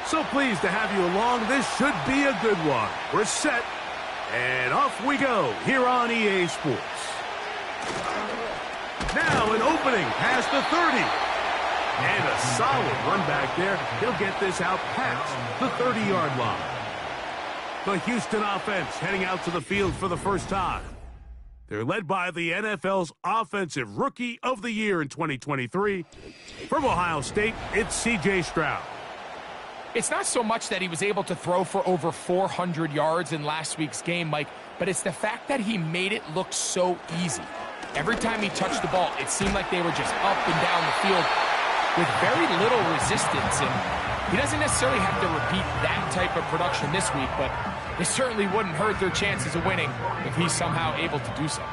So pleased to have you along. This should be a good one. We're set, and off we go here on EA Sports. Now an opening past the 30. And a solid run back there. He'll get this out past the 30-yard line. The Houston offense heading out to the field for the first time. They're led by the NFL's Offensive Rookie of the Year in 2023. From Ohio State, it's C.J. Stroud. It's not so much that he was able to throw for over 400 yards in last week's game, Mike, but it's the fact that he made it look so easy. Every time he touched the ball, it seemed like they were just up and down the field with very little resistance. And he doesn't necessarily have to repeat that type of production this week, but it certainly wouldn't hurt their chances of winning if he's somehow able to do so.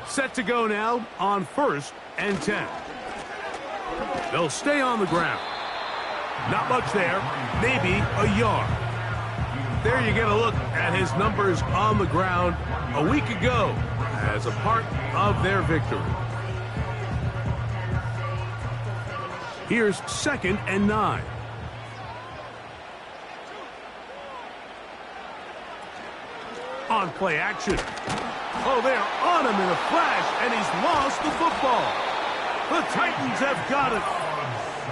Set to go now on 1st and 10. They'll stay on the ground. Not much there, maybe a yard. There you get a look at his numbers on the ground a week ago as a part of their victory. Here's 2nd and 9. On play action. Oh, they're on him in a flash, and he's lost the football. The Titans have got it.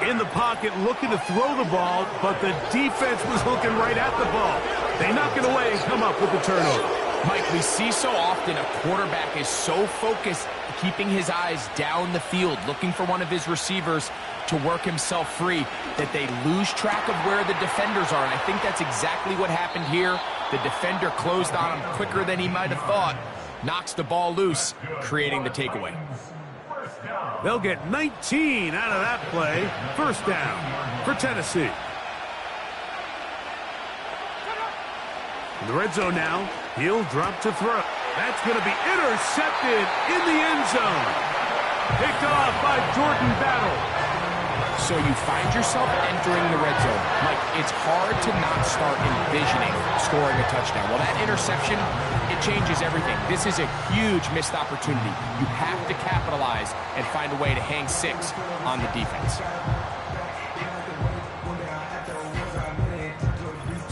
In the pocket, looking to throw the ball, but the defense was looking right at the ball. They knock it away and come up with the turnover. Mike, we see so often a quarterback is so focused, keeping his eyes down the field, looking for one of his receivers to work himself free, that they lose track of where the defenders are. And I think that's exactly what happened here. The defender closed on him quicker than he might have thought, knocks the ball loose, creating the takeaway. They'll get 19 out of that play. First down for Tennessee. In the red zone now, he'll drop to throw. That's going to be intercepted in the end zone. Picked off by Jordan Battle. So you find yourself entering the red zone. Mike, it's hard to not start envisioning scoring a touchdown. Well, that interception, it changes everything. This is a huge missed opportunity. You have to capitalize and find a way to hang 6 on the defense.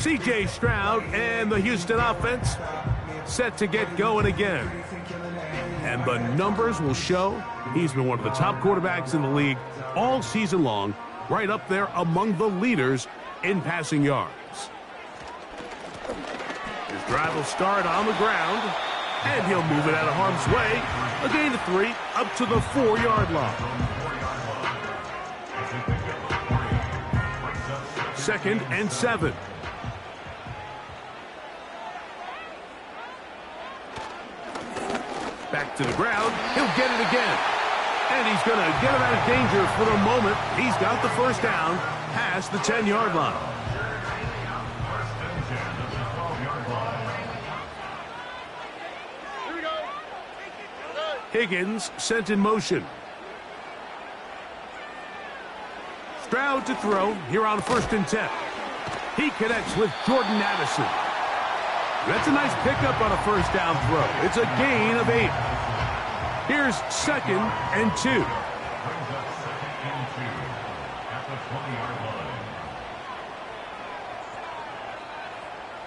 C.J. Stroud and the Houston offense set to get going again. And the numbers will show he's been one of the top quarterbacks in the league all season long, right up there among the leaders in passing yards. His drive will start on the ground, and he'll move it out of harm's way. A gain of 3 up to the 4-yard line. 2nd and 7. Back to the ground. He'll get it again. And he's going to get him out of danger for the moment. He's got the first down past the 10-yard line. Higgins sent in motion. Stroud to throw here on 1st and 10. He connects with Jordan Addison. That's a nice pickup on a first down throw. It's a gain of 8. Here's 2nd and 2.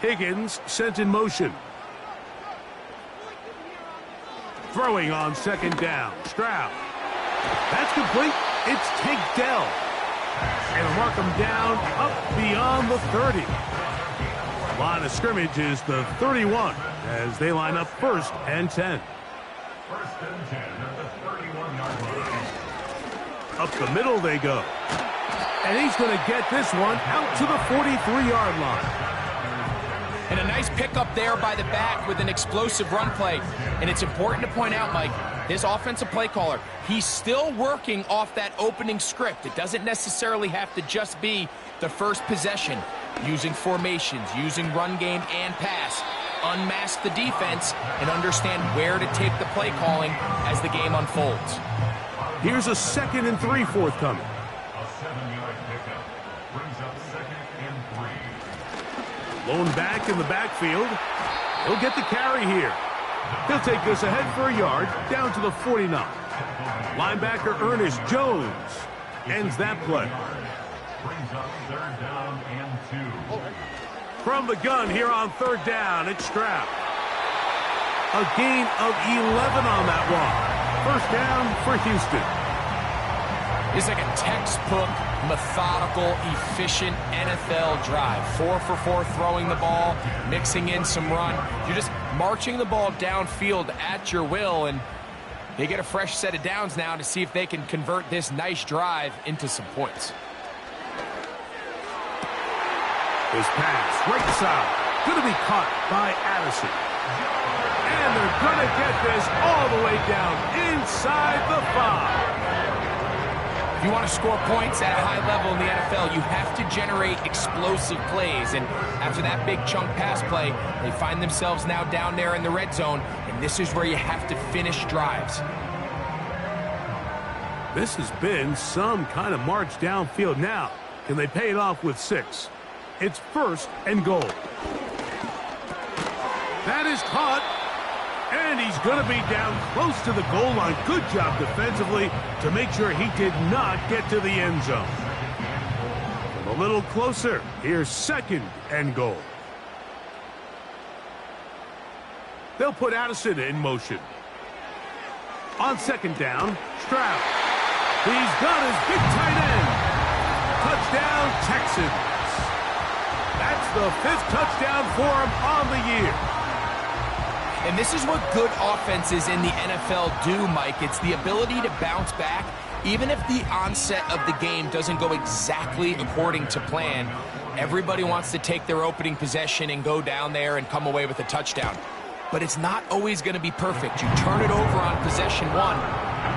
Higgins sent in motion. Throwing on 2nd down. Stroud. That's complete. It's Tank Dell. And mark him down up beyond the 30. Line of scrimmage is the 31 as they line up 1st and 10. 1st and 10 at the 31-yard line. Up the middle they go. And he's going to get this one out to the 43-yard line. And a nice pickup there by the back with an explosive run play. And it's important to point out, Mike, this offensive play caller, he's still working off that opening script. It doesn't necessarily have to just be the first possession. Using formations, using run game and pass. Unmask the defense and understand where to take the play calling as the game unfolds. Here's a 2nd and 3 forthcoming. A 7-yard pickup brings up 2nd and 3. Lone back in the backfield. He'll get the carry here. He'll take this ahead for a yard down to the 49. Linebacker Ernest Jones ends that play. Brings up 3rd down and 2. From the gun here on 3rd down, it's Stroud. A gain of 11 on that one. 1st down for Houston. It's like a textbook, methodical, efficient NFL drive. 4 for 4 throwing the ball, mixing in some run. You're just marching the ball downfield at your will, and they get a fresh set of downs now to see if they can convert this nice drive into some points. His pass, right side, going to be caught by Addison. And they're going to get this all the way down inside the 5. If you want to score points at a high level in the NFL, you have to generate explosive plays. And after that big chunk pass play, they find themselves now down there in the red zone, and this is where you have to finish drives. This has been some kind of march downfield now. Can they pay it off with 6? It's 1st and goal. That is caught. And he's going to be down close to the goal line. Good job defensively to make sure he did not get to the end zone. A little closer. Here's 2nd and goal. They'll put Addison in motion. On 2nd down, Stroud. He's got his big tight end. Touchdown, Texans. That's the 5th touchdown for him on the year. And this is what good offenses in the NFL do, Mike. It's the ability to bounce back, even if the onset of the game doesn't go exactly according to plan. Everybody wants to take their opening possession and go down there and come away with a touchdown. But it's not always going to be perfect. You turn it over on possession 1.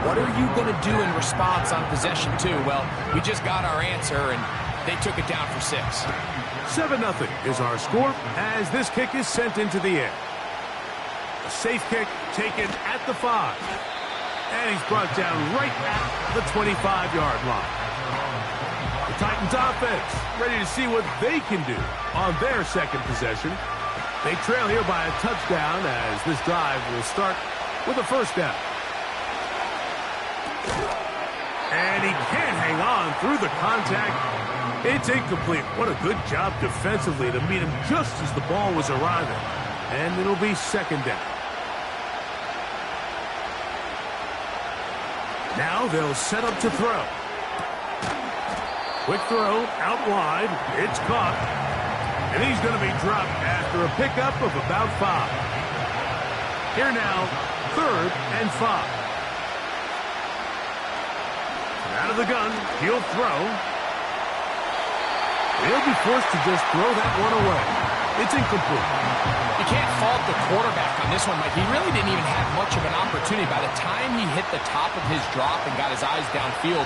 What are you going to do in response on possession 2? Well, we just got our answer, and they took it down for 6. 7-0 is our score as this kick is sent into the air. A safe kick taken at the 5. And he's brought down right at the 25-yard line. The Titans offense ready to see what they can do on their 2nd possession. They trail here by a touchdown as this drive will start with a 1st down. And he can't hang on through the contact. It's incomplete. What a good job defensively to meet him just as the ball was arriving. And it'll be 2nd down. Now they'll set up to throw. Quick throw out wide. It's caught. And he's going to be dropped after a pickup of about 5. Here now, 3rd and 5. Out of the gun, he'll throw. He'll be forced to just throw that one away. It's incomplete. You can't fault the quarterback on this one, Mike. He really didn't even have much of an opportunity. By the time he hit the top of his drop and got his eyes downfield,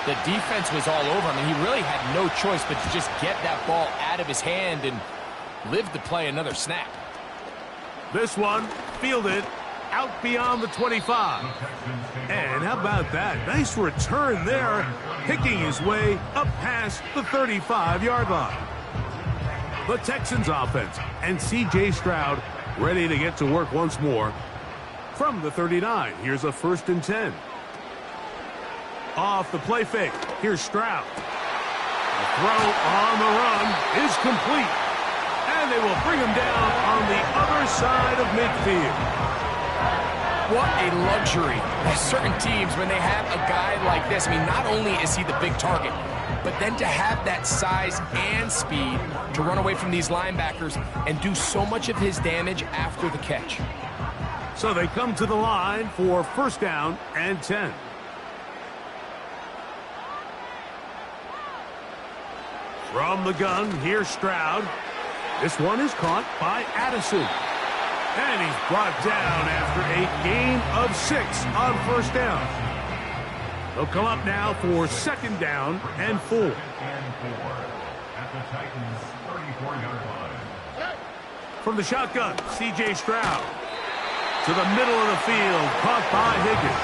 the defense was all over him, and he really had no choice but to just get that ball out of his hand and live to play another snap. This one fielded out beyond the 25. And how about that? Nice return there, picking his way up past the 35-yard line. The Texans offense and C.J. Stroud ready to get to work once more. From the 39, here's a 1st and 10. Off the play fake, here's Stroud. The throw on the run is complete. And they will bring him down on the other side of midfield. What a luxury. There's certain teams, when they have a guy like this, I mean, not only is he the big target, but then to have that size and speed to run away from these linebackers and do so much of his damage after the catch. So they come to the line for 1st down and 10. From the gun, here's Stroud. This one is caught by Addison. And he's brought down after a gain of 6 on 1st down. They'll come up now for 2nd down and 4. And 4 at the Titans' 34-yard line. From the shotgun, C.J. Stroud. To the middle of the field, caught by Higgins.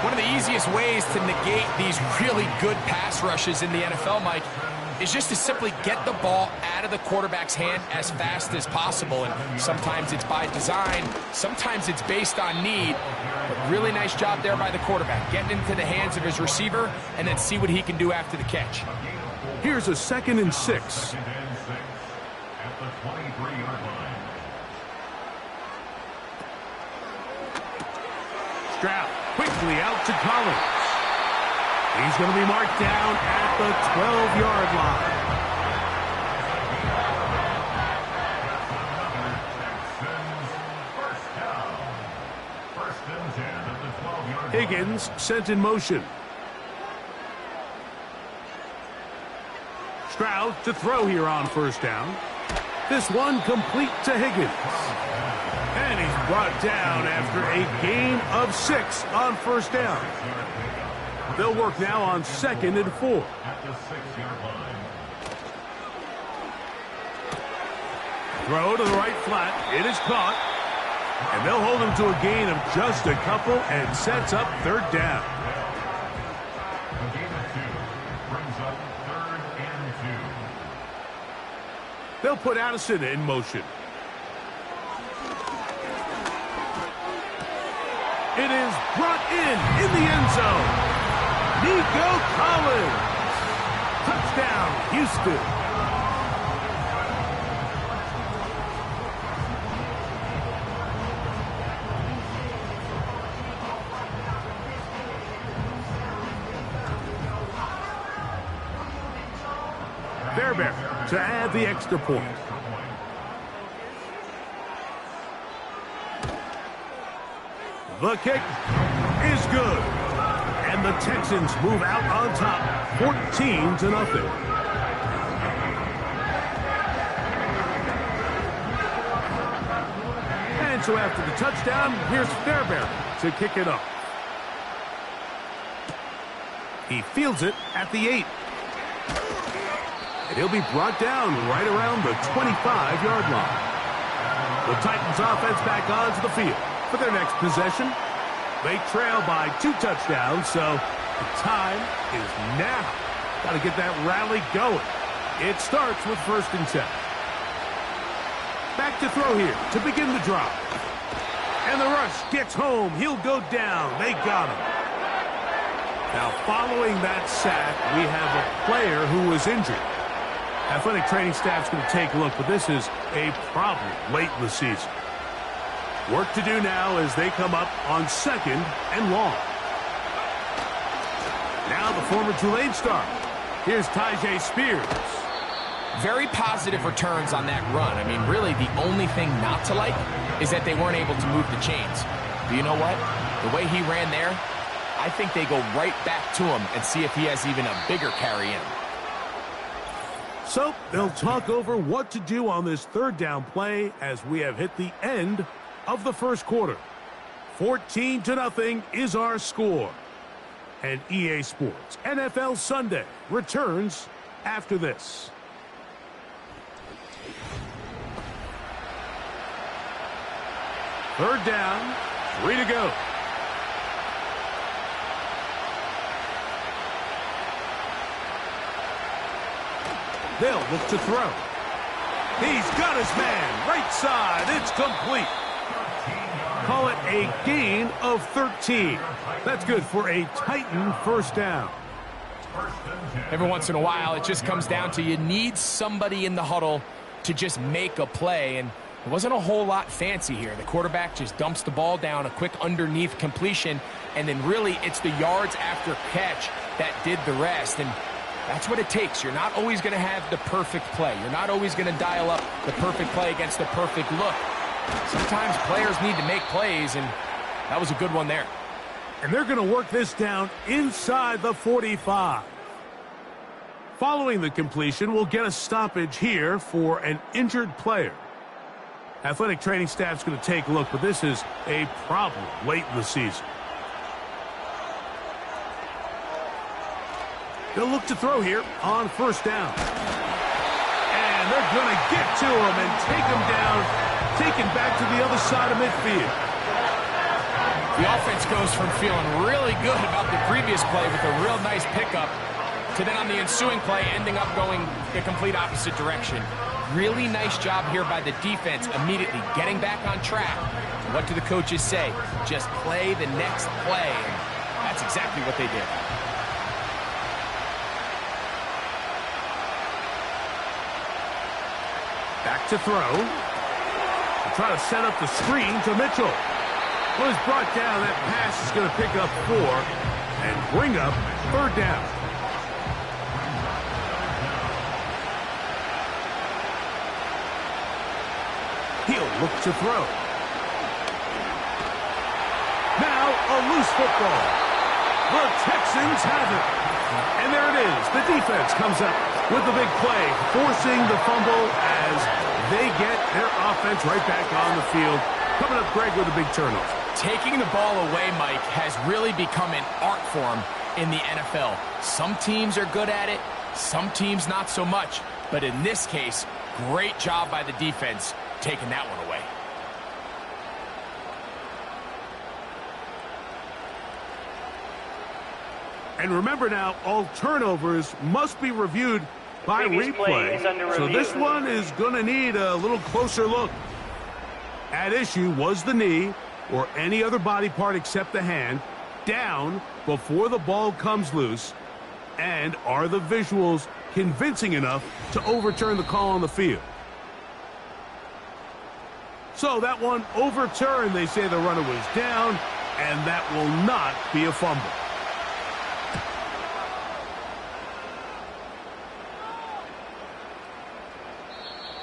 One of the easiest ways to negate these really good pass rushes in the NFL, Mike, is just to simply get the ball out of the quarterback's hand as fast as possible. And sometimes it's by design, sometimes it's based on need. But really nice nice job there by the quarterback, getting into the hands of his receiver and then see what he can do after the catch. Here's a 2nd and 6. Second and 6 at the 23-yard line. Stroud quickly out to Collins. He's going to be marked down at the 12-yard line. Higgins sent in motion. Stroud to throw here on 1st down. This one complete to Higgins. And he's brought down after a gain of 6 on 1st down. They'll work now on 2nd and 4. At the 6-yard line. Throw to the right flat. It is caught. And they'll hold him to a gain of just a couple and sets up 3rd down. The gain of 2 brings up 3rd and 2. They'll put Addison in motion. It is brought in the end zone. Nico Collins. Touchdown, Houston. Fairbairn to add the extra point. The kick is good. And the Texans move out on top, 14-0. And so after the touchdown, here's Fairbairn to kick it off. He fields it at the 8. And he'll be brought down right around the 25-yard line. The Titans offense back onto the field for their next possession. They trail by 2 touchdowns, so the time is now. Got to get that rally going. It starts with 1st and 10. Back to throw here to begin the drive. And the rush gets home. He'll go down. They got him. Now, following that sack, we have a player who was injured. Athletic training staff's going to take a look, but this is a problem late in the season. Work to do now as they come up on 2nd and long. Now the former Tulane star. Here's Tyjae Spears. Very positive returns on that run. I mean, really, the only thing not to like is that they weren't able to move the chains. But you know what? The way he ran there, I think they go right back to him and see if he has even a bigger carry in. So they'll talk over what to do on this 3rd down play as we have hit the end of the 1st quarter. 14-0 is our score. And EA Sports NFL Sunday returns after this. Third down, 3 to go. They'll look to throw. He's got his man. Right side. It's complete. Call it a gain of 13. That's good for a Titan 1st down. Every once in a while, it just comes down to you need somebody in the huddle to just make a play. And it wasn't a whole lot fancy here. The quarterback just dumps the ball down, a quick underneath completion, and then really it's the yards after catch that did the rest. And that's what it takes. You're not always going to have the perfect play. You're not always going to dial up the perfect play against the perfect look. Sometimes players need to make plays, and that was a good one there. And they're going to work this down inside the 45. Following the completion, we'll get a stoppage here for an injured player. Athletic training staff's going to take a look, but this is a problem late in the season. They'll look to throw here on 1st down. And they're going to get to him and take him down, taken back to the other side of midfield. The offense goes from feeling really good about the previous play with a real nice pickup to then on the ensuing play ending up going the complete opposite direction. Really nice job here by the defense immediately getting back on track, what do the coaches say? Just play the next play. And that's exactly what they did. Back to throw. Try to set up the screen to Mitchell. Well, he's brought down. That pass is going to pick up 4 and bring up 3rd down. He'll look to throw. Now a loose football. The Texans have it. And there it is. The defense comes up with the big play, forcing the fumble as they get their offense right back on the field. Coming up, Greg, with a big turnover. Taking the ball away, Mike, has really become an art form in the NFL. Some teams are good at it, some teams not so much. But in this case, great job by the defense taking that one away. And remember now, all turnovers must be reviewed by replay. So this one is going to need a little closer look. At issue was the knee or any other body part except the hand down before the ball comes loose. And are the visuals convincing enough to overturn the call on the field? So that one overturned. They say the runner was down, and that will not be a fumble.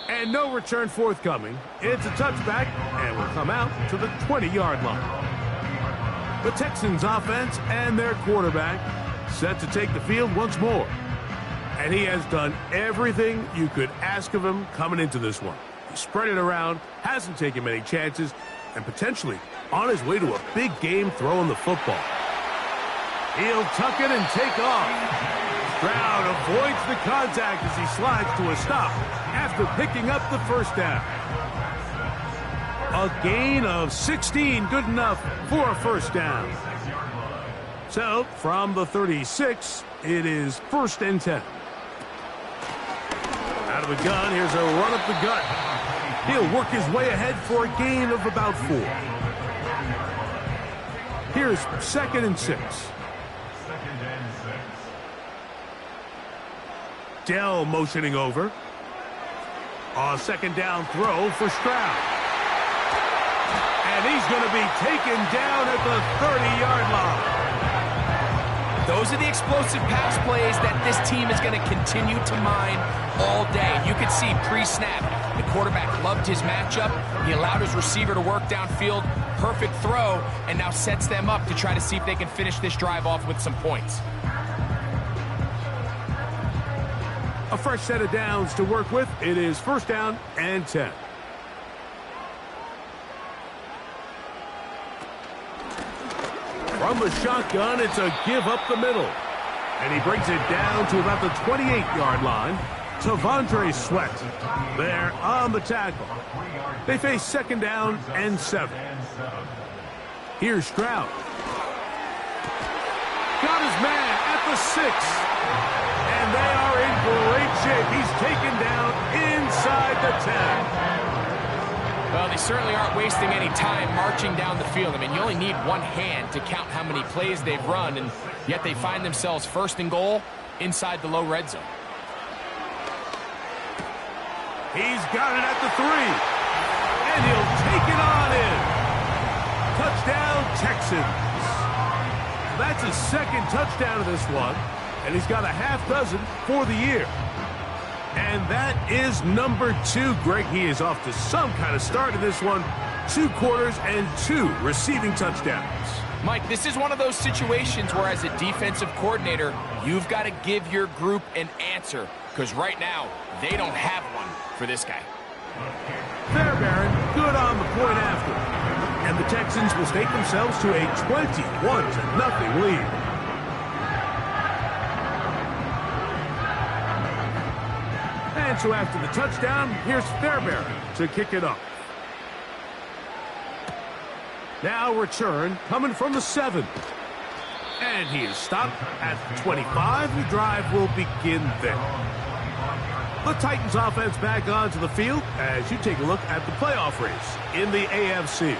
And no return forthcoming. It's a touchback, and will come out to the 20-yard line. The Texans offense and their quarterback set to take the field once more. And he has done everything you could ask of him coming into this one. He spread it around, hasn't taken many chances, and potentially on his way to a big game throwing the football. He'll tuck it and take off. Stroud avoids the contact as he slides to a stop after picking up the first down. A gain of 16, good enough for a first down. So, from the 36, it is 1st and 10. Out of the gun, here's a run up the gut. He'll work his way ahead for a gain of about 4. Here's 2nd and 6. Dell motioning over. A 2nd down throw for Stroud. And he's going to be taken down at the 30-yard line. Those are the explosive pass plays that this team is going to continue to mine all day. You could see pre-snap, the quarterback loved his matchup. He allowed his receiver to work downfield. Perfect throw, and now sets them up to try to see if they can finish this drive off with some points. A fresh set of downs to work with. It is 1st down and 10. From the shotgun, it's a give up the middle. And he brings it down to about the 28-yard line. T'Vondre Sweat there on the tackle. They face 2nd down and 7. Here's Stroud. Got his man at the 6. And they are in great shape. He's taken down inside the 10. Well, they certainly aren't wasting any time marching down the field. I mean, you only need one hand to count how many plays they've run, and yet they find themselves 1st and goal inside the low red zone. He's got it at the 3. And he'll take it on in. Touchdown, Texans. That's his 2nd touchdown of this one. And he's got a half dozen for the year. And that is number 2. Greg, he is off to some kind of start in this one. 2 quarters and 2 receiving touchdowns. Mike, this is one of those situations where as a defensive coordinator, you've got to give your group an answer. Because right now, they don't have one for this guy. Fairbairn, good on the point after. And the Texans will stake themselves to a 21-0 lead. And so after the touchdown, here's Fairbairn to kick it up. Now return coming from the 7. And he is stopped at the 25. The drive will begin there. The Titans offense back onto the field as you take a look at the playoff race in the AFC.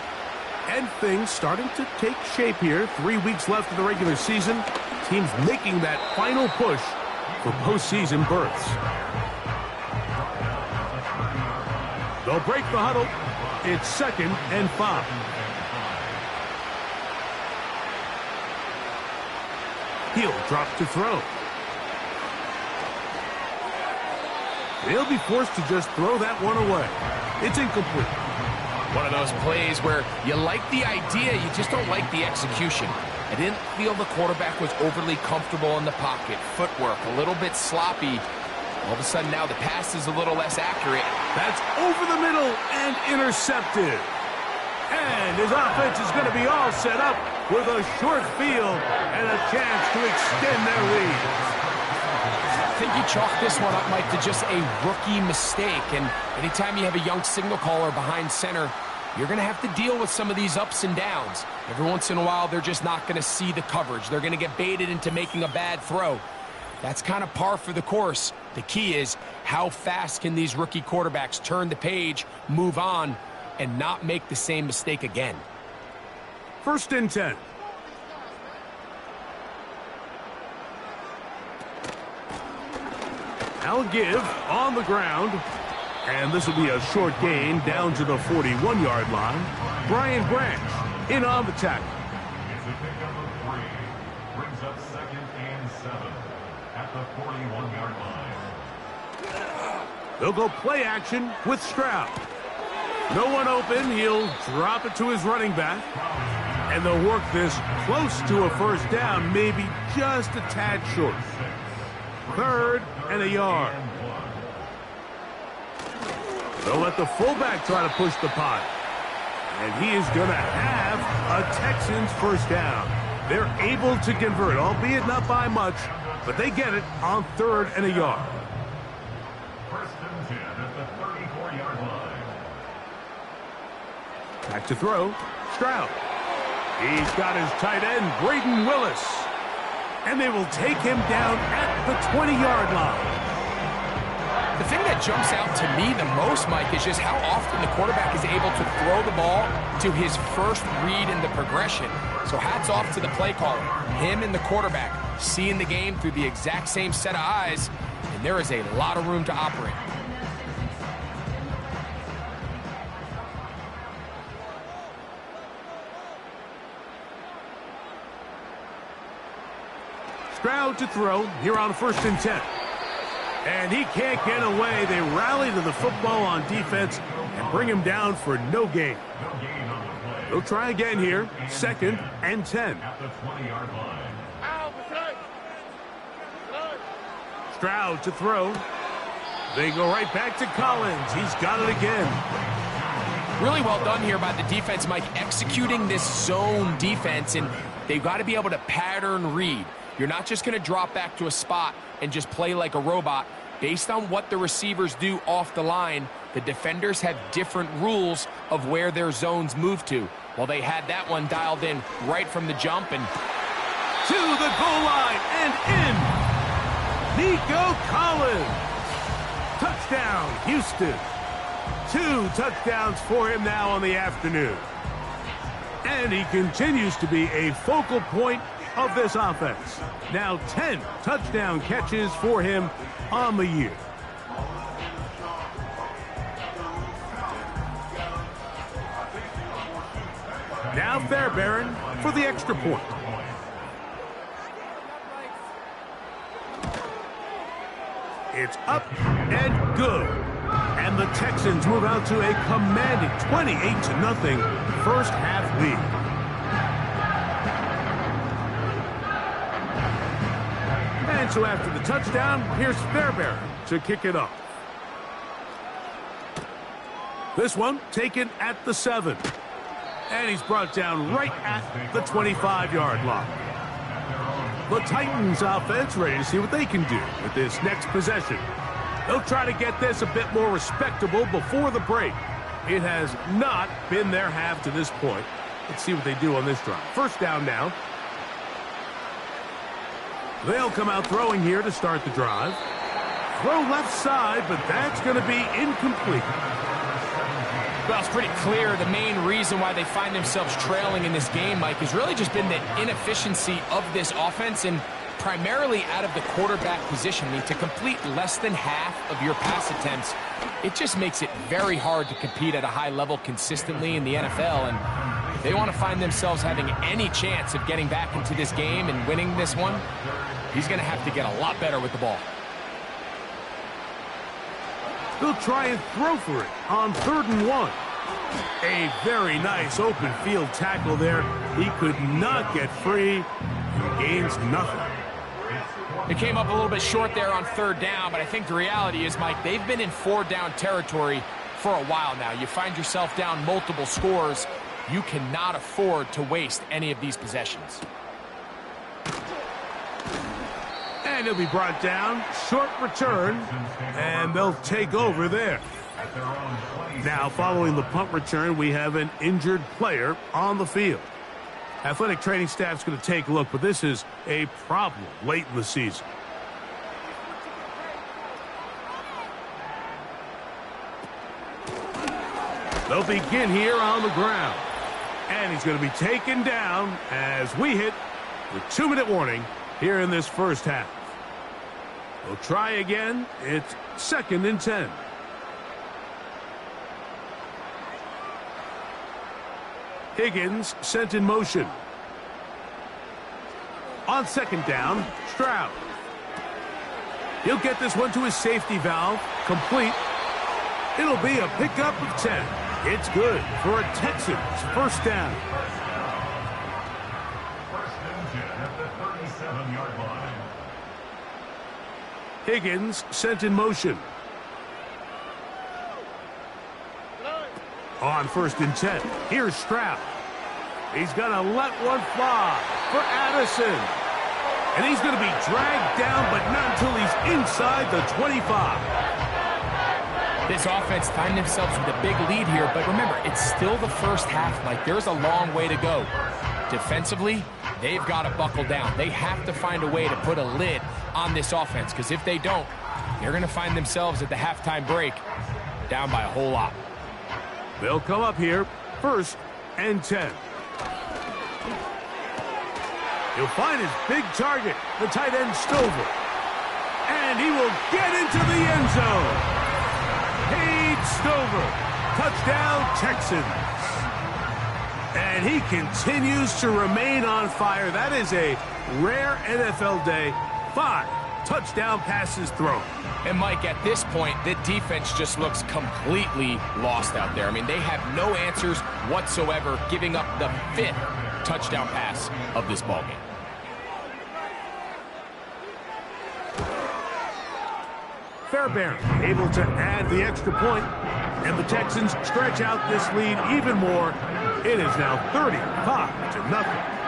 And things starting to take shape here. 3 weeks left of the regular season. Teams making that final push for postseason berths. They'll break the huddle. It's 2nd and 5. He'll drop to throw. They'll be forced to just throw that one away. It's incomplete. One of those plays where you like the idea, you just don't like the execution. I didn't feel the quarterback was overly comfortable in the pocket. Footwork a little bit sloppy. All of a sudden now the pass is a little less accurate. That's over the middle and intercepted. And his offense is going to be all set up with a short field and a chance to extend their lead. I think you chalk this one up, Mike, to just a rookie mistake. And anytime you have a young signal caller behind center, you're going to have to deal with some of these ups and downs. Every once in a while, they're just not going to see the coverage. They're going to get baited into making a bad throw. That's kind of par for the course. The key is how fast can these rookie quarterbacks turn the page, move on, and not make the same mistake again. 1st and 10. I'll give on the ground. And this will be a short gain down to the 41-yard line. Brian Branch in on the tackle. It's a pickup of 3. Brings up 2nd and 7 at the 41-yard line. They'll go play action with Stroud. No one open. He'll drop it to his running back. And they'll work this close to a 1st down, maybe just a tad short. 3rd and a yard. They'll let the fullback try to push the pot. And he is going to have a Texans 1st down. They're able to convert, albeit not by much, but they get it on 3rd and a yard. 1st and 10 at the 34-yard line. Back to throw. Stroud. He's got his tight end, Braden Willis. And they will take him down at the 20-yard line. The thing that jumps out to me the most, Mike, is just how often the quarterback is able to throw the ball to his first read in the progression. So hats off to the play caller. Him and the quarterback seeing the game through the exact same set of eyes, and there is a lot of room to operate. Stroud to throw here on 1st and 10. And he can't get away. They rally to the football on defense and bring him down for no gain. No gain on the play. They'll try again here. 2nd and 10. At the 20-yard line. Stroud to throw. They go right back to Collins. He's got it again. Really well done here by the defense, Mike, executing this zone defense, and they've got to be able to pattern read. You're not just going to drop back to a spot and just play like a robot. Based on what the receivers do off the line, the defenders have different rules of where their zones move to. Well, they had that one dialed in right from the jump, and to the goal line and in. Nico Collins. Touchdown, Houston. 2 touchdowns for him now on the afternoon. And he continues to be a focal point of this offense. Now 10 touchdown catches for him on the year. Now Fairbairn for the extra point. It's up and good. And the Texans move out to a commanding 28-0 first half lead. And so after the touchdown, here's Fairbairn to kick it off. This one taken at the 7. And he's brought down right at the 25-yard line. The Titans offense ready to see what they can do with this next possession. They'll try to get this a bit more respectable before the break. It has not been their half to this point. Let's see what they do on this drive. 1st down now. They'll come out throwing here to start the drive. Throw left side, but that's going to be incomplete. Well, it's pretty clear the main reason why they find themselves trailing in this game, Mike, has really just been the inefficiency of this offense and primarily out of the quarterback position. I mean, to complete less than half of your pass attempts, it just makes it very hard to compete at a high level consistently in the NFL. And if they want to find themselves having any chance of getting back into this game and winning this one, he's going to have to get a lot better with the ball. They'll try and throw for it on 3rd and 1. A very nice open field tackle there. He could not get free and gains nothing. It came up a little bit short there on 3rd down, but I think the reality is, Mike, they've been in 4-down territory for a while now. You find yourself down multiple scores. You cannot afford to waste any of these possessions. And he'll be brought down. Short return. And they'll take over there. Now, following the punt return, we have an injured player on the field. Athletic training staff's going to take a look, but this is a problem late in the season. They'll begin here on the ground. And he's going to be taken down as we hit the 2-minute warning here in this first half. We'll try again. It's 2nd and 10. Higgins sent in motion. On 2nd down, Stroud. He'll get this one to his safety valve. Complete. It'll be a pickup of 10. It's good for a Texans first down. First and 10 at the 37-yard line. Higgins sent in motion. On 1st and 10, here's Stroud. He's going to let one fly for Addison. And he's going to be dragged down, but not until he's inside the 25. This offense find themselves with a big lead here, but remember, it's still the first half, Mike. There's a long way to go. Defensively, they've got to buckle down. They have to find a way to put a lid on this offense, because if they don't, they're going to find themselves at the halftime break down by a whole lot. They'll come up here, 1st and 10. He'll find his big target, the tight end Stover. And he will get into the end zone. Paige Stover, touchdown Texans. And he continues to remain on fire. That is a rare NFL day. 5 touchdown passes thrown. And Mike, at this point, the defense just looks completely lost out there. I mean, they have no answers whatsoever, giving up the 5th touchdown pass of this ballgame. Fairbairn able to add the extra point, and the Texans stretch out this lead even more. It is now 35-0.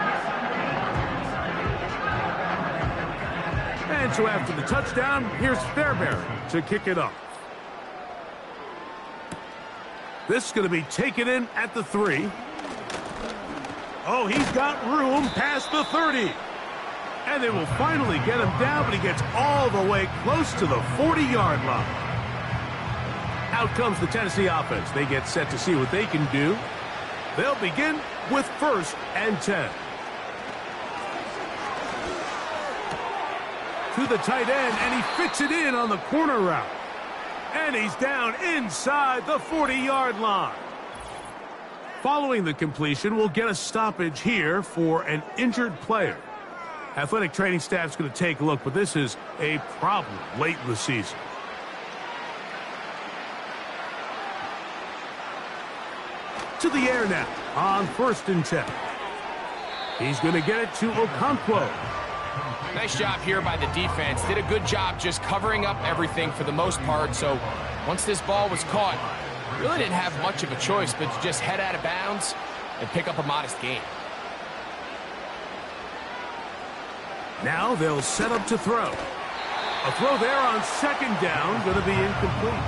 And so after the touchdown, here's Fairbairn to kick it off. This is going to be taken in at the 3. Oh, he's got room past the 30. And they will finally get him down, but he gets all the way close to the 40-yard line. Out comes the Tennessee offense. They get set to see what they can do. They'll begin with 1st and 10. To the tight end, and he fits it in on the corner route. And he's down inside the 40-yard line. Following the completion, we'll get a stoppage here for an injured player. Athletic training staff's going to take a look, but this is a problem late in the season. To the air now on 1st and 10. He's going to get it to Okonkwo. Nice job here by the defense. Did a good job just covering up everything for the most part. So once this ball was caught, really didn't have much of a choice but to just head out of bounds and pick up a modest gain. Now they'll set up to throw. A throw there on 2nd down, going to be incomplete.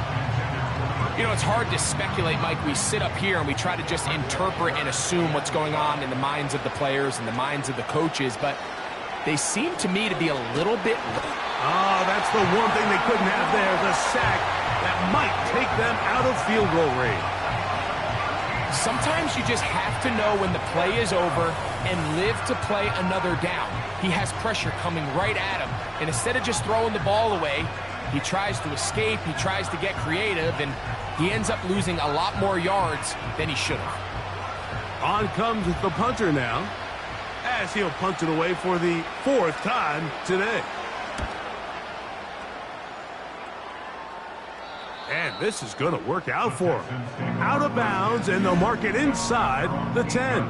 You know, it's hard to speculate, Mike. We sit up here and we try to just interpret and assume what's going on in the minds of the players and the minds of the coaches, but they seem to me to be a little bit... Oh, that's the one thing they couldn't have there, the sack that might take them out of field goal range. Sometimes you just have to know when the play is over and live to play another down. He has pressure coming right at him, and instead of just throwing the ball away, he tries to escape, he tries to get creative, and he ends up losing a lot more yards than he should have. On comes the punter now, as he'll punt it away for the 4th time today. And this is going to work out for him. Out of bounds, and they'll mark it inside the 10.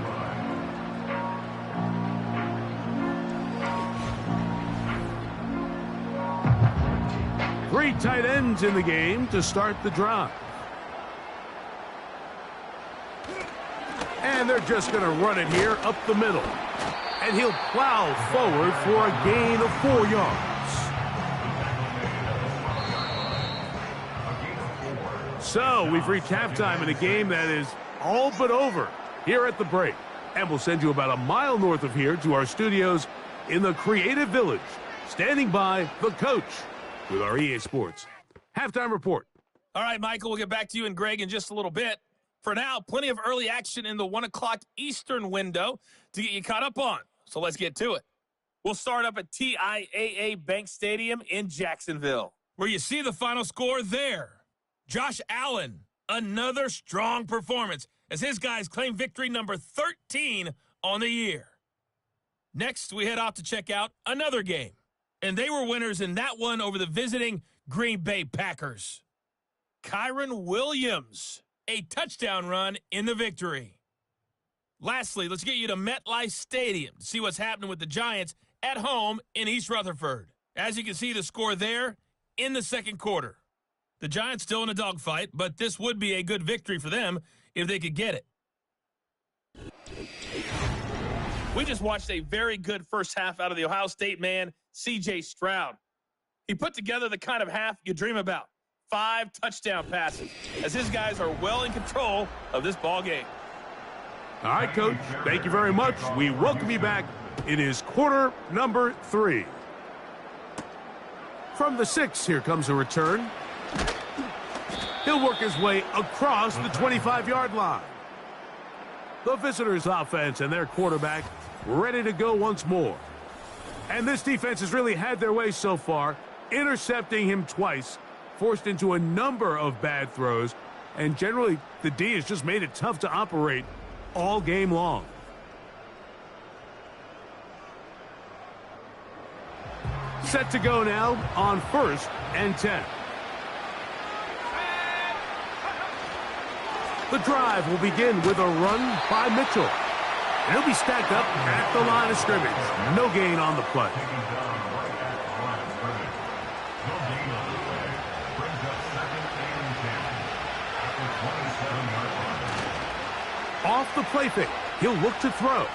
Three tight ends in the game to start the drive. And they're just going to run it here up the middle. And he'll plow forward for a gain of 4 yards. So we've reached halftime in a game that is all but over here at the break. And we'll send you about a mile north of here to our studios in the Creative Village. Standing by, the coach with our EA Sports halftime report. All right, Michael, we'll get back to you and Greg in just a little bit. For now, plenty of early action in the 1 o'clock Eastern window to get you caught up on. So let's get to it. We'll start up at TIAA Bank Stadium in Jacksonville, where you see the final score there. Josh Allen, another strong performance as his guys claim victory number 13 on the year. Next, we head off to check out another game, and they were winners in that one over the visiting Green Bay Packers. Kyron Williams, a touchdown run in the victory. Lastly, let's get you to MetLife Stadium to see what's happening with the Giants at home in East Rutherford. As you can see, the score there in the second quarter. The Giants still in a dogfight, but this would be a good victory for them if they could get it. We just watched a very good first half out of the Ohio State man, C.J. Stroud. He put together the kind of half you dream about. 5 touchdown passes, as his guys are well in control of this ball game. All right, Coach, thank you very much. We welcome you back. It is quarter number 3. From the 6, here comes a return. He'll work his way across the 25-yard line. The visitors' offense and their quarterback ready to go once more. And this defense has really had their way so far, intercepting him twice, forced into a number of bad throws, and generally the D has just made it tough to operate all game long. Set to go now on 1st and 10. The drive will begin with a run by Mitchell. And he'll be stacked up at the line of scrimmage. No gain on the play. Off the play fake, he'll look to throw.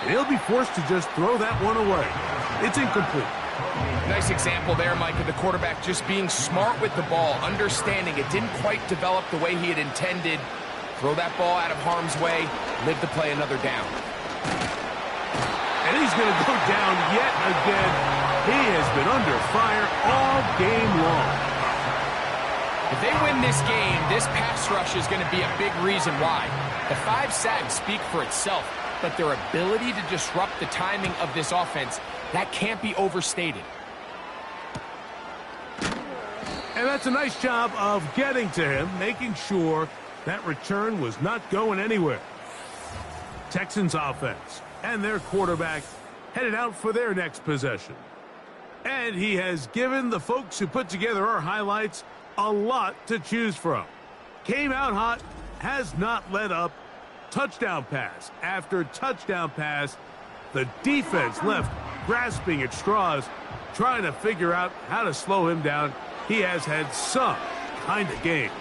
And he'll be forced to just throw that one away. It's incomplete. Nice example there, Mike, of the quarterback just being smart with the ball, understanding it didn't quite develop the way he had intended. Throw that ball out of harm's way, live to play another down. And he's going to go down yet again. He has been under fire all game long. If they win this game, this pass rush is going to be a big reason why. The 5 sacks speak for itself, but their ability to disrupt the timing of this offense, that can't be overstated. And that's a nice job of getting to him, making sure that return was not going anywhere. Texans offense and their quarterback headed out for their next possession. And he has given the folks who put together our highlights a lot to choose from. Came out hot, has not let up. Touchdown pass after touchdown pass. The defense left grasping at straws, trying to figure out how to slow him down. He has had some kind of game.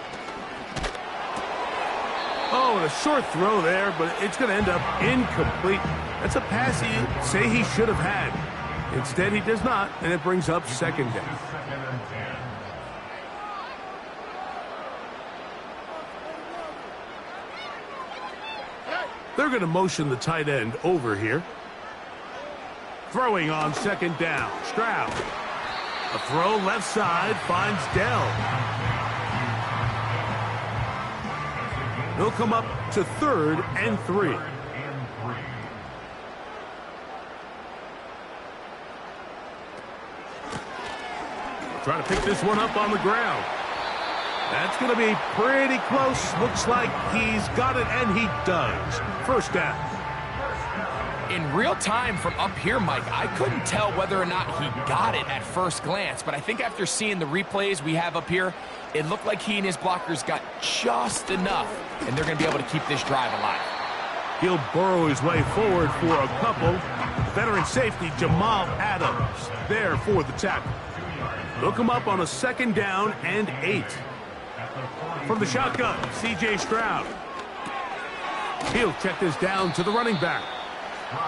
Oh, and a short throw there, but it's going to end up incomplete. That's a pass you say he should have had. Instead, he does not, and it brings up 2nd down. They're going to motion the tight end over here. Throwing on 2nd down, Stroud. A throw left side finds Dell. They'll come up to 3rd and 3. Trying to pick this one up on the ground. That's going to be pretty close. Looks like he's got it, and he does. First down. In real time from up here, Mike, I couldn't tell whether or not he got it at first glance, but I think after seeing the replays we have up here, it looked like he and his blockers got just enough, and they're going to be able to keep this drive alive. He'll burrow his way forward for a couple. Veteran safety Jamal Adams there for the tackle. They'll come up on a 2nd down and 8. From the shotgun, C.J. Stroud. He'll check this down to the running back.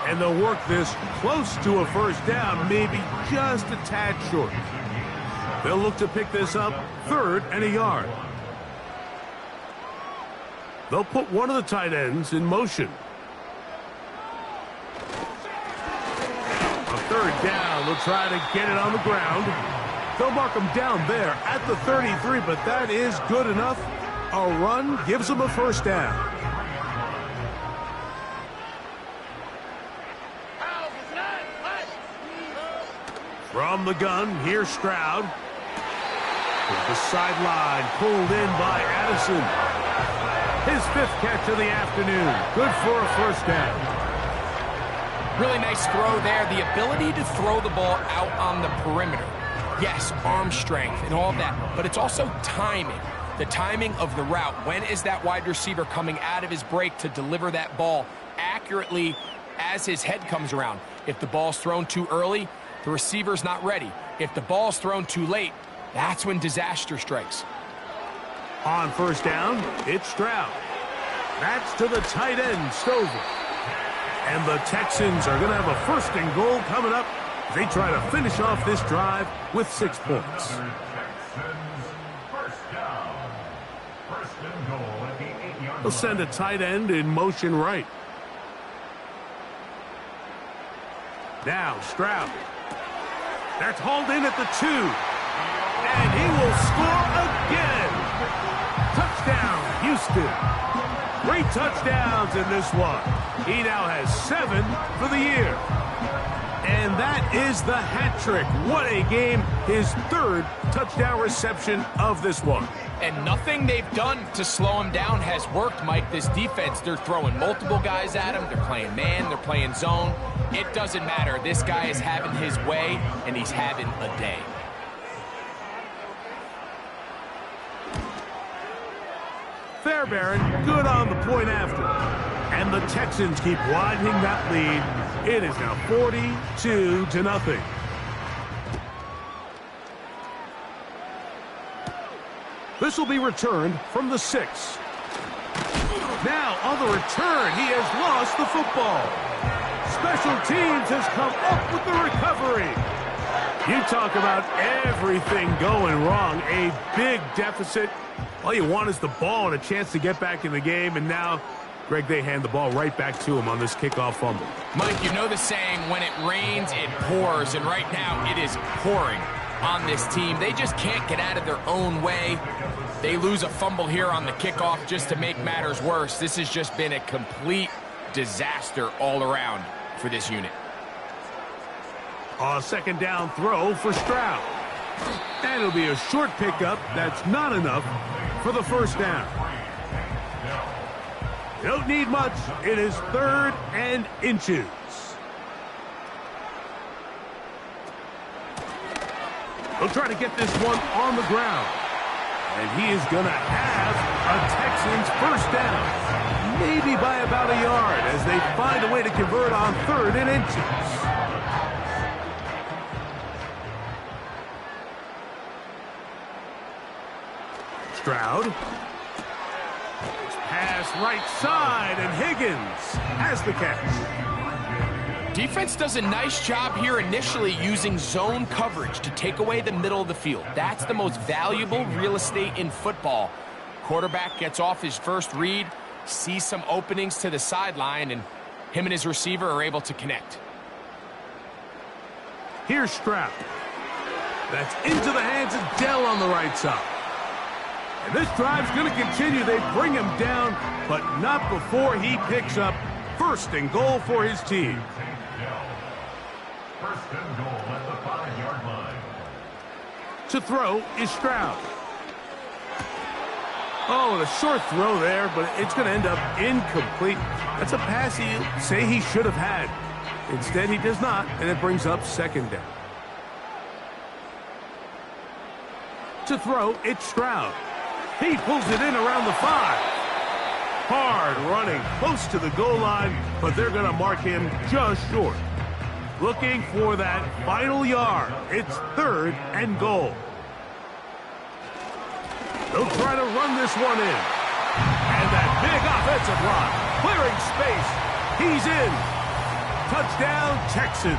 And they'll work this close to a first down, maybe just a tad short. They'll look to pick this up 3rd and a yard. They'll put one of the tight ends in motion. A 3rd down, they'll try to get it on the ground. They'll mark him down there at the 33, but that is good enough. A run gives them a first down. From the gun, here's Stroud. The sideline pulled in by Addison. His 5th catch of the afternoon. Good for a first down. Really nice throw there. The ability to throw the ball out on the perimeter. Yes, arm strength and all that, but it's also timing. The timing of the route. When is that wide receiver coming out of his break to deliver that ball accurately as his head comes around? If the ball's thrown too early, the receiver's not ready. If the ball's thrown too late, that's when disaster strikes. On first down, it's Stroud. That's to the tight end, Stover. And the Texans are going to have a 1st and goal coming up. They try to finish off this drive with 6 points. They'll send a tight end in motion right. Now Stroud. That's hauled in at the 2. And he will score again. Touchdown, Houston. 3 touchdowns in this one. He now has 7 for the year. And that is the hat trick. What a game. His 3rd touchdown reception of this one. And nothing they've done to slow him down has worked, Mike. This defense, they're throwing multiple guys at him. They're playing man. They're playing zone. It doesn't matter. This guy is having his way, and he's having a day. Fairbairn, good on the point after. And the Texans keep widening that lead. It is now 42-0. This will be returned from the 6. Now on the return, he has lost the football. Special teams has come up with the recovery. You talk about everything going wrong. A big deficit. All you want is the ball and a chance to get back in the game. And now, Greg, they hand the ball right back to him on this kickoff fumble. Mike, you know the saying, when it rains, it pours. And right now, it is pouring on this team. They just can't get out of their own way. They lose a fumble here on the kickoff just to make matters worse. This has just been a complete disaster all around for this unit. A 2nd down throw for Stroud. And it'll be a short pickup. That's not enough for the first down. You don't need much. It is 3rd and inches. They'll try to get this one on the ground. And he is going to have a Texans first down. Maybe by about a yard as they find a way to convert on 3rd and inches. Stroud. Pass right side, and Higgins has the catch. Defense does a nice job here initially using zone coverage to take away the middle of the field. That's the most valuable real estate in football. Quarterback gets off his first read, sees some openings to the sideline, and him and his receiver are able to connect. Here's Stroud. That's into the hands of Dell on the right side. And this drive's going to continue. They bring him down, but not before he picks up first and goal for his team. First and goal at the 5-yard line. To throw is Stroud. Oh, a short throw there, but it's going to end up incomplete. That's a pass he'd say he should have had. Instead, he does not, and it brings up second down. To throw, it's Stroud. He pulls it in around the 5. Hard running, close to the goal line, but they're going to mark him just short. Looking for that final yard. It's third and goal. They'll try to run this one in. And that big offensive line, clearing space. He's in. Touchdown, Texans.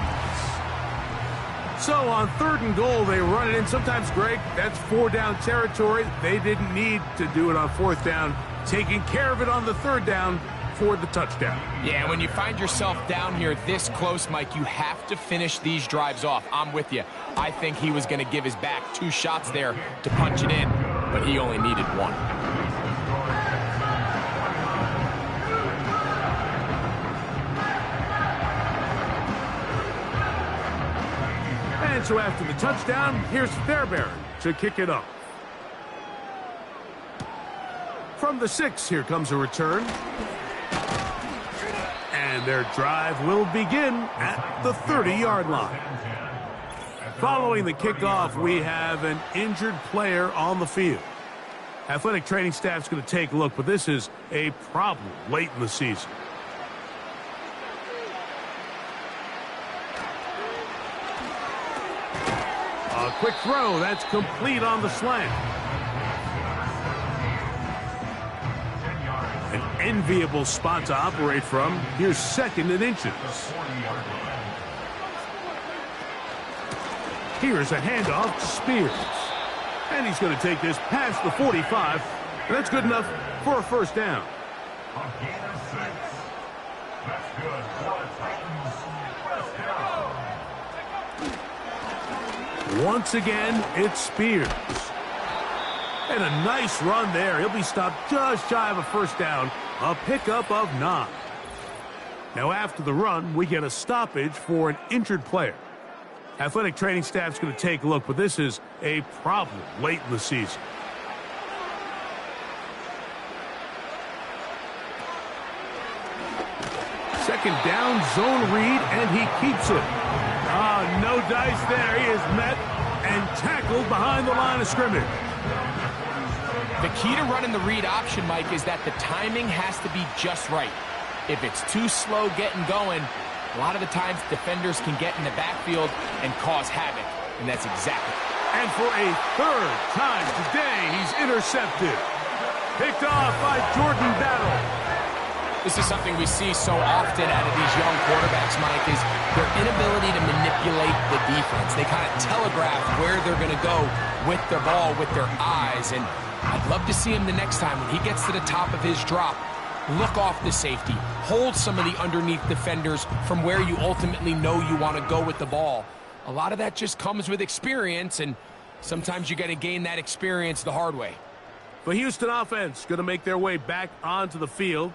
So on third and goal, they run it in. Sometimes, Greg, that's 4-down territory. They didn't need to do it on 4th down. Taking care of it on the 3rd down for the touchdown. Yeah, when you find yourself down here this close, Mike, you have to finish these drives off. I'm with you. I think he was going to give his back 2 shots there to punch it in, but he only needed 1. And so after the touchdown, here's Fairbairn to kick it off. From the 6, here comes a return. And their drive will begin at the 30-yard line. Following the kickoff, we have an injured player on the field. Athletic training staff's going to take a look, but this is a problem late in the season. A quick throw, that's complete on the slant. An enviable spot to operate from. Here's 2nd and inches. Here's a handoff to Spears. And he's going to take this past the 45. And that's good enough for a first down. A gain of 6. That's good for the Titans. First down. Once again, it's Spears. And a nice run there. He'll be stopped just shy of a first down. A pickup of 9. Now after the run, we get a stoppage for an injured player. Athletic training staff's going to take a look, but this is a problem late in the season. Second down, zone read, and he keeps it. No dice there. He is met and tackled behind the line of scrimmage. The key to running the read option, Mike, is that the timing has to be just right. If it's too slow getting going, a lot of the times defenders can get in the backfield and cause havoc, and that's exactly. And for a 3rd time today, he's intercepted. Picked off by Jordan Battle. This is something we see so often out of these young quarterbacks, Mike, is their inability to manipulate the defense. They kind of telegraph where they're going to go with their ball, with their eyes, and I'd love to see him the next time when he gets to the top of his drop. Look off the safety. Hold some of the underneath defenders from where you ultimately know you want to go with the ball. A lot of that just comes with experience, and sometimes you got to gain that experience the hard way. The Houston offense going to make their way back onto the field.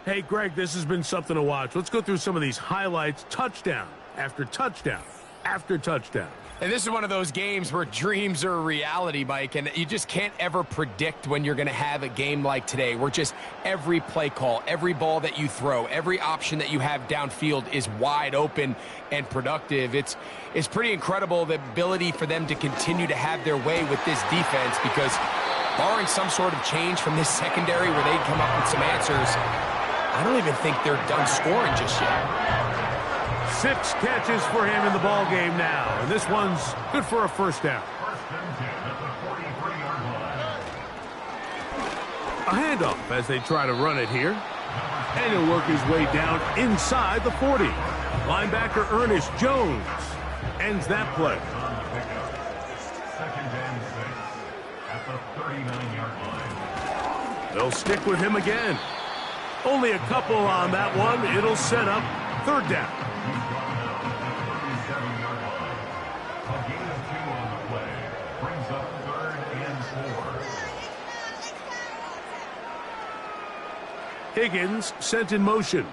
Hey, Greg, this has been something to watch. Let's go through some of these highlights. Touchdown after touchdown after touchdown. And this is one of those games where dreams are a reality, Mike, and you just can't ever predict when you're going to have a game like today, where just every play call, every ball that you throw, every option that you have downfield is wide open and productive. It's pretty incredible, the ability for them to continue to have their way with this defense, because barring some sort of change from this secondary where they come up with some answers, I don't even think they're done scoring just yet. 6 catches for him in the ball game now, and this one's good for a first down. First and 10 at the 43-yard line. A handoff as they try to run it here. And he'll work his way down inside the 40. Linebacker Ernest Jones ends that play. Second and 6 at the 39-yard line. They'll stick with him again. Only a couple on that one. It'll set up third down. He's gone out at the 37-yard line. A gain of 2 on the play brings up third and 4. Higgins sent in motion.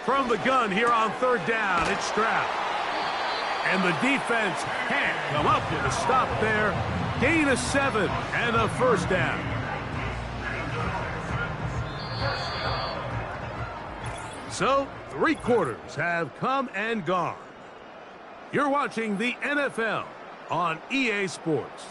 From the gun here on third down, it's Stroud. And the defense can't come up with a stop there. Gain of 7 and a first down. So, 3 quarters have come and gone. You're watching the NFL on EA Sports.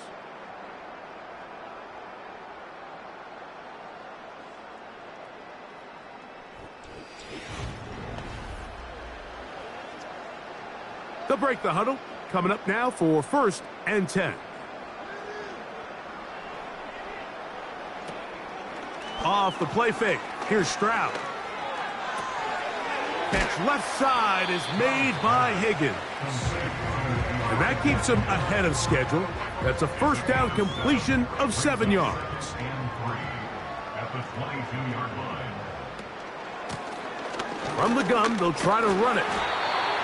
They'll break the huddle. Coming up now for 1st and 10. Off the play fake. Here's Stroud. Catch left side is made by Higgins. And that keeps him ahead of schedule. That's a first down completion of 7 yards. And 3 at the 22-yard line. From the gun, they'll try to run it.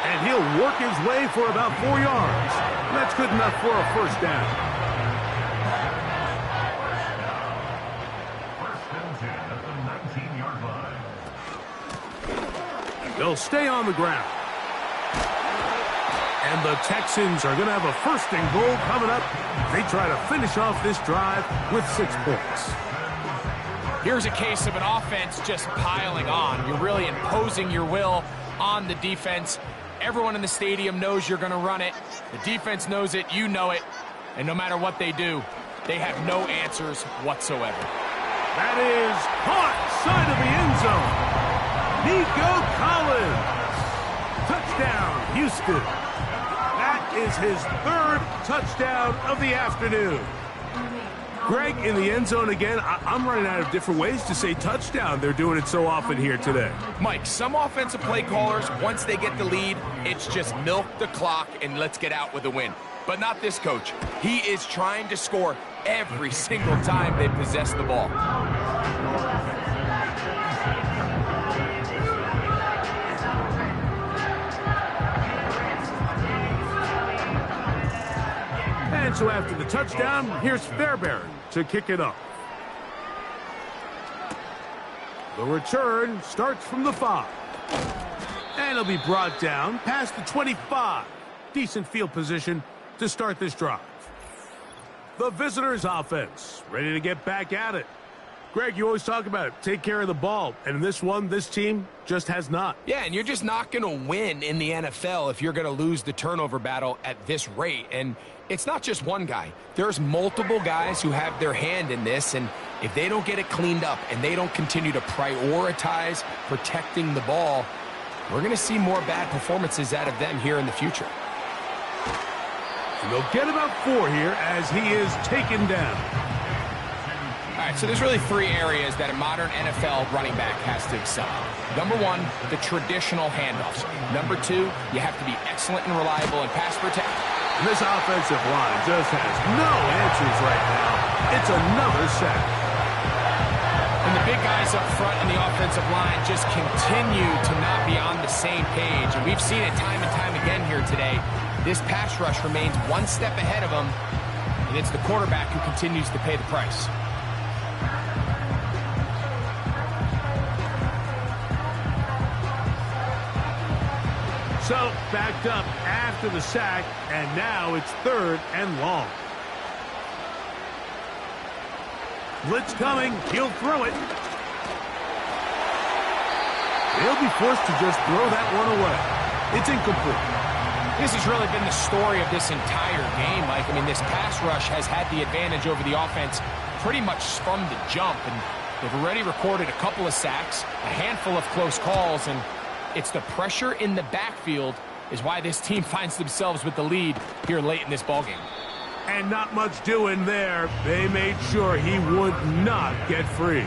And he'll work his way for about 4 yards. That's good enough for a first down. First and 10 at the 19-yard line. They'll stay on the ground. And the Texans are going to have a 1st and goal coming up. They try to finish off this drive with 6 points. Here's a case of an offense just piling on. You're really imposing your will on the defense. Everyone in the stadium knows you're going to run it. The defense knows it. You know it. And no matter what they do, they have no answers whatsoever. That is caught side of the end zone. Nico Collins. Touchdown, Houston. That is his 3rd touchdown of the afternoon. Greg, in the end zone again, I'm running out of different ways to say touchdown. They're doing it so often here today. Mike, some offensive play callers, once they get the lead, it's just milk the clock and let's get out with a win. But not this coach. He is trying to score every single time they possess the ball. And so after the touchdown, here's Fairbairn to kick it off. The return starts from the 5. And it'll be brought down past the 25. Decent field position to start this drive. The visitors' offense ready to get back at it. Greg, you always talk about it. Take care of the ball. And in this one, this team just has not. Yeah, and you're just not going to win in the NFL if you're going to lose the turnover battle at this rate. And it's not just one guy. There's multiple guys who have their hand in this, and if they don't get it cleaned up and they don't continue to prioritize protecting the ball, we're going to see more bad performances out of them here in the future. And they'll get about 4 here as he is taken down. All right, so there's really 3 areas that a modern NFL running back has to excel. Number 1, the traditional handoffs. Number 2, you have to be excellent and reliable in pass protection. This offensive line just has no answers right now. It's another sack. And the big guys up front in the offensive line just continue to not be on the same page. And we've seen it time and time again here today. This pass rush remains one step ahead of them, and it's the quarterback who continues to pay the price. So, backed up after the sack, and now it's 3rd and long. Blitz coming. He'll throw it. He'll be forced to just throw that one away. It's incomplete. This has really been the story of this entire game, Mike. I mean, this pass rush has had the advantage over the offense pretty much from the jump, and they've already recorded a couple of sacks, a handful of close calls, and it's the pressure in the backfield is why this team finds themselves with the lead here late in this ballgame. And not much doing there. They made sure he would not get free.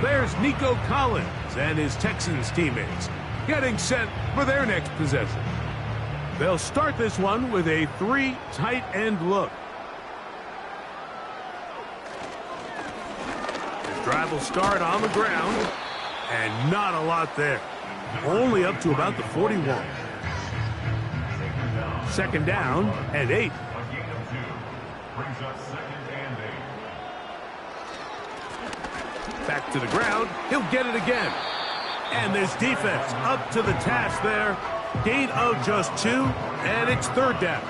There's Nico Collins and his Texans teammates getting set for their next possession. They'll start this one with a 3 tight end look. The drive will start on the ground, and not a lot there. Only up to about the 41. 2nd down and 8. A gain of 2 brings up 2nd and 8. Back to the ground. He'll get it again. And this defense up to the task there. Gain of just 2, and it's third down. A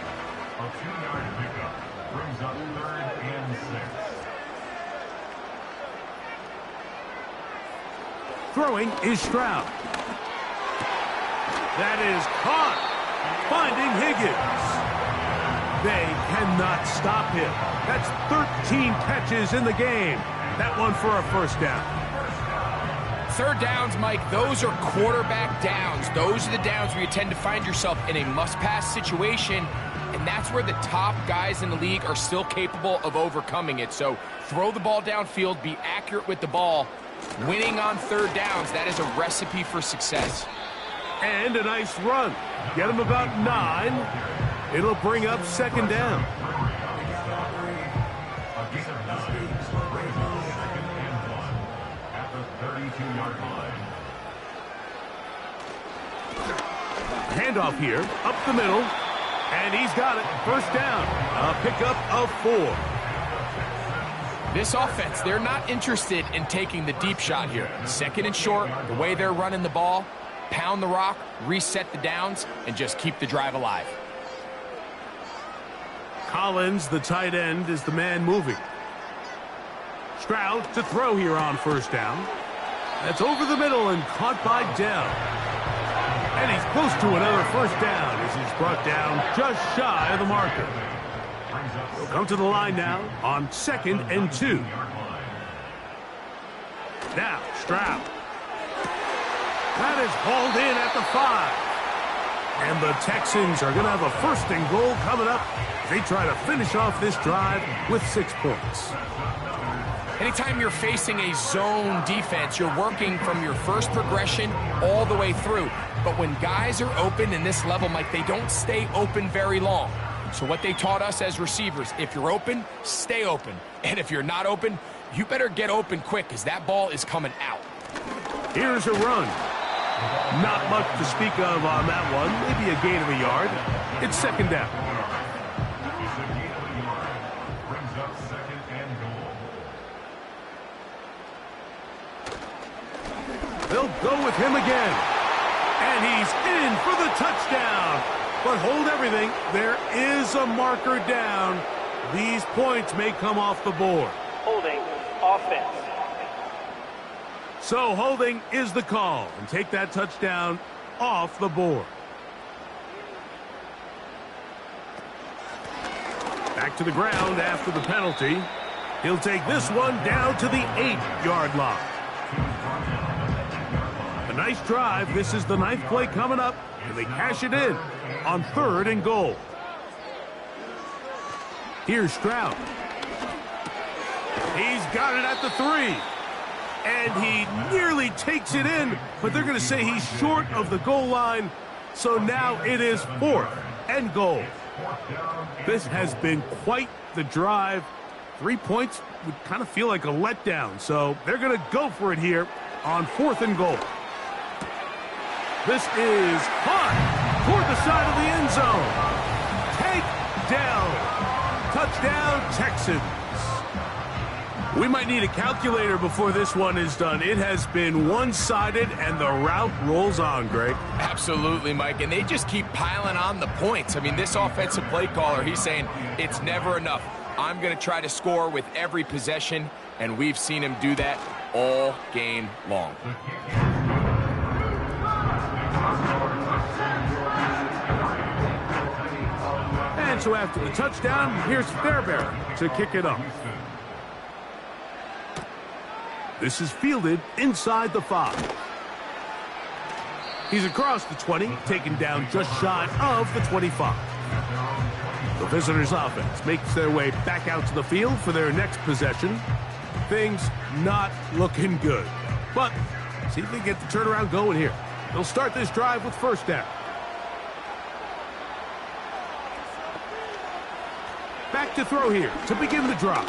2-yard pickup brings up 3rd and 6. Throwing is Stroud. That is caught. Finding Higgins. They cannot stop him. That's 13 catches in the game. That one for a first down. Third downs, Mike, those are quarterback downs. Those are the downs where you tend to find yourself in a must-pass situation, and that's where the top guys in the league are still capable of overcoming it. So throw the ball downfield, be accurate with the ball. Winning on third downs, that is a recipe for success. And a nice run. Get him about 9. It'll bring up second down. Handoff here, up the middle, and he's got it. First down, a pickup of 4. This offense, they're not interested in taking the deep shot here. Second and short, the way they're running the ball, pound the rock, reset the downs, and just keep the drive alive. Collins, the tight end, is the man moving. Stroud to throw here on first down. That's over the middle and caught by Dell. And he's close to another first down as he's brought down just shy of the marker. He'll come to the line now on 2nd and 2. Now, Stroud. That is hauled in at the 5. And the Texans are going to have a 1st and goal coming up. They try to finish off this drive with 6 points. Anytime you're facing a zone defense, you're working from your first progression all the way through. But when guys are open in this level, Mike, they don't stay open very long. So what they taught us as receivers, if you're open, stay open. And if you're not open, you better get open quick because that ball is coming out. Here's a run. Not much to speak of on that one. Maybe a gain of a yard. It's second down. Brings up 2nd and goal. They'll go with him again. And he's in for the touchdown. But hold everything. There is a marker down. These points may come off the board. Holding offense. So holding is the call. And take that touchdown off the board. Back to the ground after the penalty. He'll take this one down to the 8-yard line. A nice drive. This is the 9th play coming up. And they cash it in on 3rd and goal. Here's Stroud. He's got it at the 3. And he nearly takes it in, but they're going to say he's short of the goal line. So now it is 4th and goal. This has been quite the drive. 3 points would kind of feel like a letdown. So they're going to go for it here on 4th and goal. This is hot toward the side of the end zone. Take down. Touchdown, Texans. We might need a calculator before this one is done. It has been one-sided, and the route rolls on, Greg. Absolutely, Mike, and they just keep piling on the points. I mean, this offensive play caller, he's saying it's never enough. I'm going to try to score with every possession, and we've seen him do that all game long. And so after the touchdown, here's Fairbairn to kick it off. This is fielded inside the 5. He's across the 20, taken down just shy of the 25. The visitors' offense makes their way back out to the field for their next possession. Things not looking good. But see if they get the turnaround going here. They'll start this drive with first down. Back to throw here to begin the drive.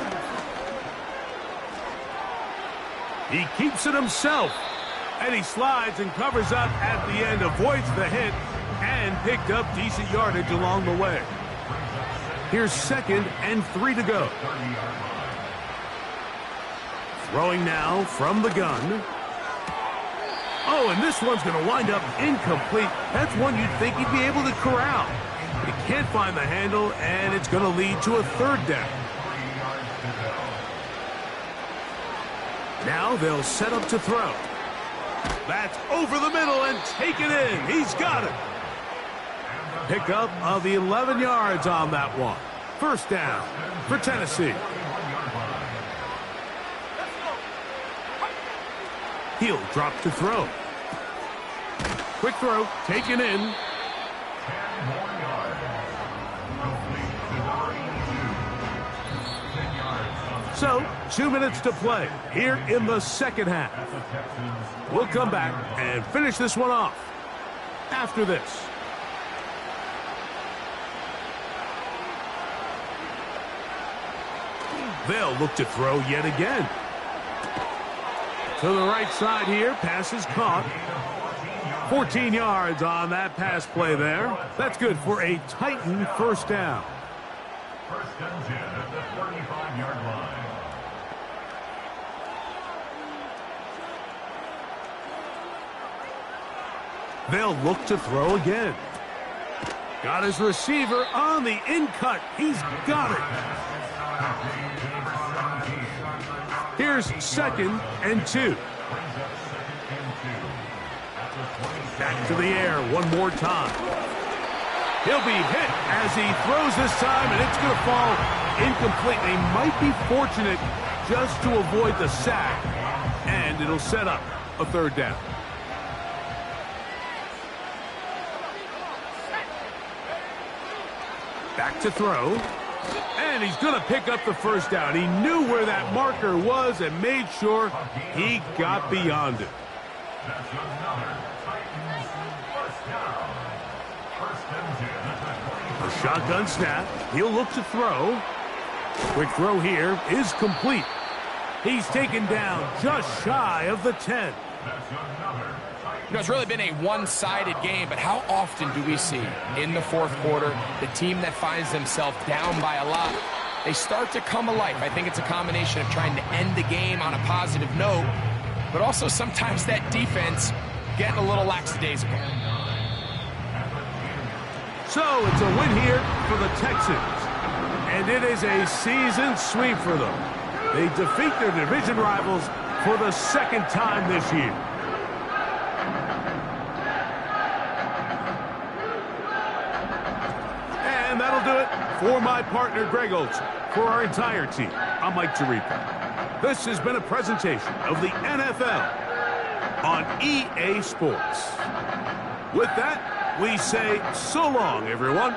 He keeps it himself, and he slides and covers up at the end, avoids the hit, and picked up decent yardage along the way. Here's 2nd and 3 to go. Throwing now from the gun. Oh, and this one's going to wind up incomplete. That's one you'd think he'd be able to corral. He can't find the handle, and it's going to lead to a third down. Now they'll set up to throw. That's over the middle and taken in. He's got it. Pickup of 11 yards on that one. First down for Tennessee. He'll drop to throw. Quick throw, taken in. So, 2 minutes to play here in the second half. We'll come back and finish this one off after this. They'll look to throw yet again. To the right side here, pass is caught. 14 yards on that pass play there. That's good for a Titan first down. First and 10 at the 35-yard line. They'll look to throw again. Got his receiver on the in-cut. He's got it. Here's 2nd and 2. Back to the air one more time. He'll be hit as he throws this time, and it's going to fall incomplete. They might be fortunate just to avoid the sack, and it'll set up a third down. Back to throw. And he's going to pick up the first down. He knew where that marker was and made sure he got beyond it. That's another Titans first down. First and 10 at the 20. A shotgun snap. He'll look to throw. Quick throw here is complete. He's taken down just shy of the 10. That's another You know, it's really been a one-sided game, but how often do we see in the fourth quarter the team that finds themselves down by a lot, they start to come alive? I think it's a combination of trying to end the game on a positive note, but also sometimes that defense getting a little lackadaisical. So it's a win here for the Texans, and it is a season sweep for them. They defeat their division rivals for the second time this year. And that'll do it for my partner, Greg Olson. For our entire team, I'm Mike Tirico. This has been a presentation of the NFL on EA Sports. With that, we say so long, everyone.